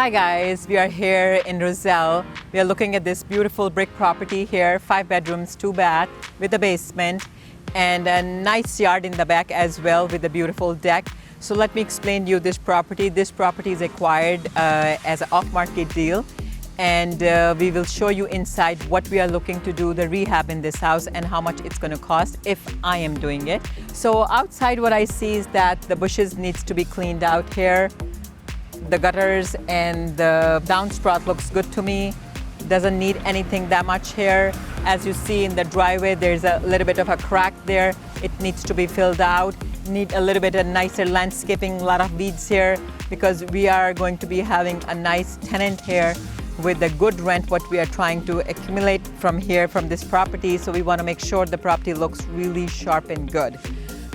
Hi guys, we are here in Roselle. We are looking at this beautiful brick property here, 5 bedrooms, 2 bath with a basement and a nice yard in the back as well with a beautiful deck. So let me explain to you this property. This property is acquired as an off-market deal, and we will show you inside what we are looking to do, the rehab in this house and how much it's going to cost if I am doing it. So outside what I see is that the bushes needs to be cleaned out here. The gutters and the downspout looks good to me. Doesn't need anything that much here. As you see in the driveway, there's a little bit of a crack there. It needs to be filled out. Need a little bit of nicer landscaping, a lot of weeds here because we are going to be having a nice tenant here with a good rent what we are trying to accumulate from here from this property. So we want to make sure the property looks really sharp and good.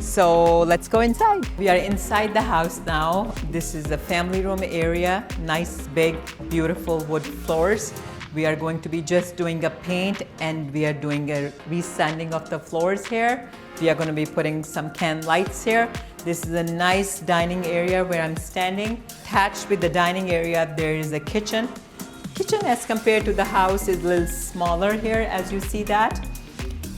So let's go inside. We are inside the house now. This is the family room area. Nice, big, beautiful wood floors. We are going to be just doing a paint and we are doing a resanding of the floors here. We are going to be putting some can lights here. This is a nice dining area where I'm standing. Attached with the dining area, there is a kitchen. Kitchen as compared to the house is a little smaller here, as you see that.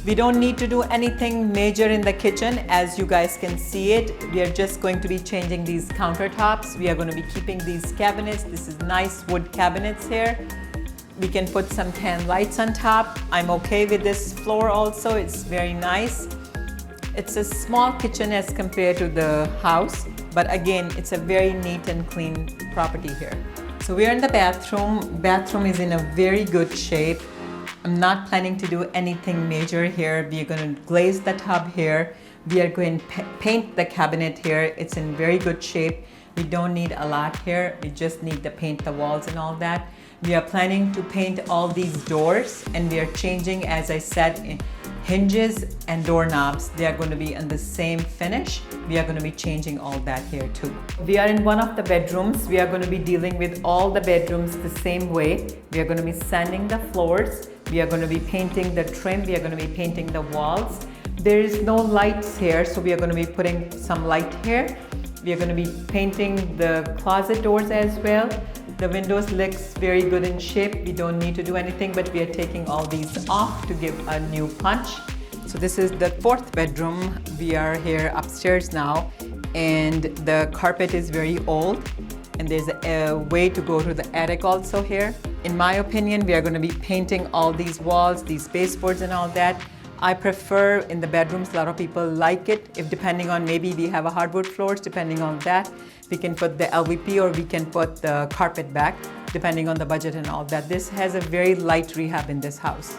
We don't need to do anything major in the kitchen, as you guys can see it. We are just going to be changing these countertops. We are going to be keeping these cabinets. This is nice wood cabinets here. We can put some can lights on top. I'm okay with this floor also. It's very nice. It's a small kitchen as compared to the house, but again, it's a very neat and clean property here. So we are in the bathroom. Bathroom is in a very good shape. I'm not planning to do anything major here. We are going to glaze the tub here. We are going to paint the cabinet here. It's in very good shape. We don't need a lot here. We just need to paint the walls and all that. We are planning to paint all these doors, and we are changing, as I said, hinges and doorknobs. They are going to be in the same finish. We are going to be changing all that here too. We are in one of the bedrooms. We are going to be dealing with all the bedrooms the same way. We are going to be sanding the floors. We are going to be painting the trim. We are going to be painting the walls. There is no lights here, so we are going to be putting some light here. We are going to be painting the closet doors as well. The windows looks very good in shape. We don't need to do anything, but we are taking all these off to give a new punch. So this is the 4th bedroom. We are here upstairs now, and the carpet is very old, and there's a way to go to the attic also here. In my opinion, we are going to be painting all these walls, these baseboards and all that. I prefer in the bedrooms, a lot of people like it. If depending on, maybe we have a hardwood floors, depending on that, we can put the LVP or we can put the carpet back, depending on the budget and all that. This has a very light rehab in this house.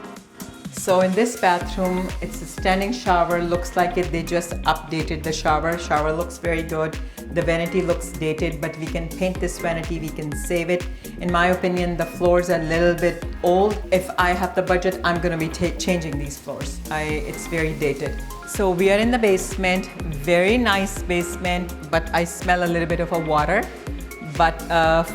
So in this bathroom, it's a standing shower. Looks like they just updated the shower. Shower looks very good. The vanity looks dated, but we can paint this vanity, we can save it. In my opinion, the floors are a little bit old. If I have the budget, I'm gonna be changing these floors. It's very dated. So we are in the basement, very nice basement, but I smell a little bit of a water. But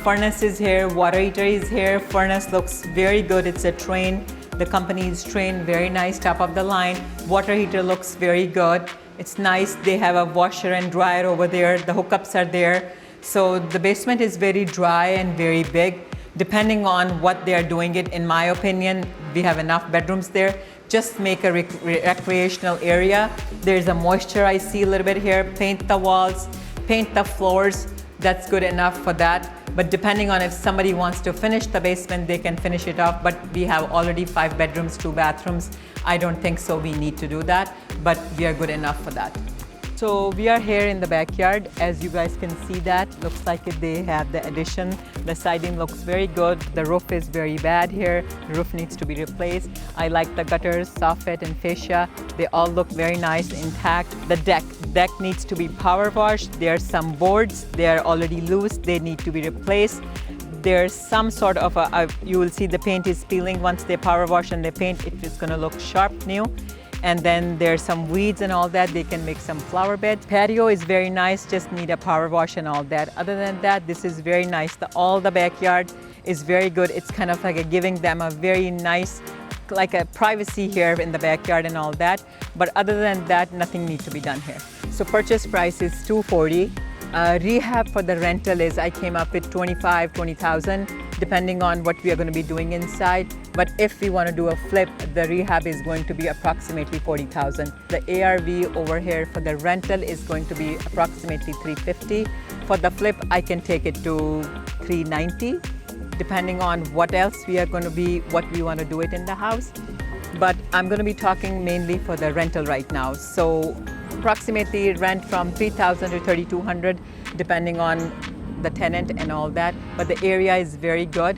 furnace is here, water heater is here. Furnace looks very good. It's a Train. The company is Train, very nice, top of the line. Water heater looks very good. It's nice. They have a washer and dryer over there. The hookups are there. So the basement is very dry and very big. Depending on what they are doing it, in my opinion, we have enough bedrooms there. Just make a recreational area. There's a moisture I see a little bit here. Paint the walls, paint the floors. That's good enough for that. But depending on if somebody wants to finish the basement, they can finish it off. But we have already 5 bedrooms, 2 bathrooms. I don't think so we need to do that, but we are good enough for that. So we are here in the backyard. As you guys can see, that looks like they have the addition. The siding looks very good. The roof is very bad here. The roof needs to be replaced. I like the gutters, soffit and fascia. They all look very nice, intact. The deck needs to be power washed. There are some boards. They are already loose. They need to be replaced. There's some sort of you will see the paint is peeling. Once they power wash and they paint, it is going to look sharp new. And then there's some weeds and all that. They can make some flower beds. Patio is very nice, just need a power wash and all that. Other than that, this is very nice. All the backyard is very good. It's kind of like giving them a very nice, like a privacy here in the backyard and all that. But other than that, nothing needs to be done here. So purchase price is $240. Rehab for the rental is, I came up with 20,000, depending on what we are going to be doing inside. But if we want to do a flip, the rehab is going to be approximately 40,000. The ARV over here for the rental is going to be approximately 350. For the flip, I can take it to 390, depending on what else we are going to be, what we want to do it in the house. But I'm going to be talking mainly for the rental right now. So approximately rent from 3,000 to 3,200, depending on the tenant and all that. But the area is very good.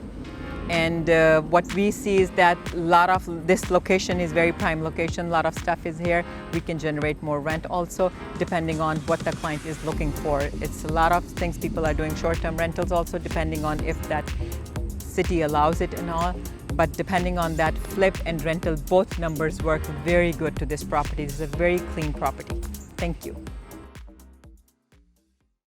And what we see is that a lot of this location is very prime location. A lot of stuff is here. We can generate more rent also, depending on what the client is looking for. It's a lot of things people are doing short-term rentals also, depending on if that city allows it and all. But depending on that, flip and rental, both numbers work very good to this property. This is a very clean property. Thank you.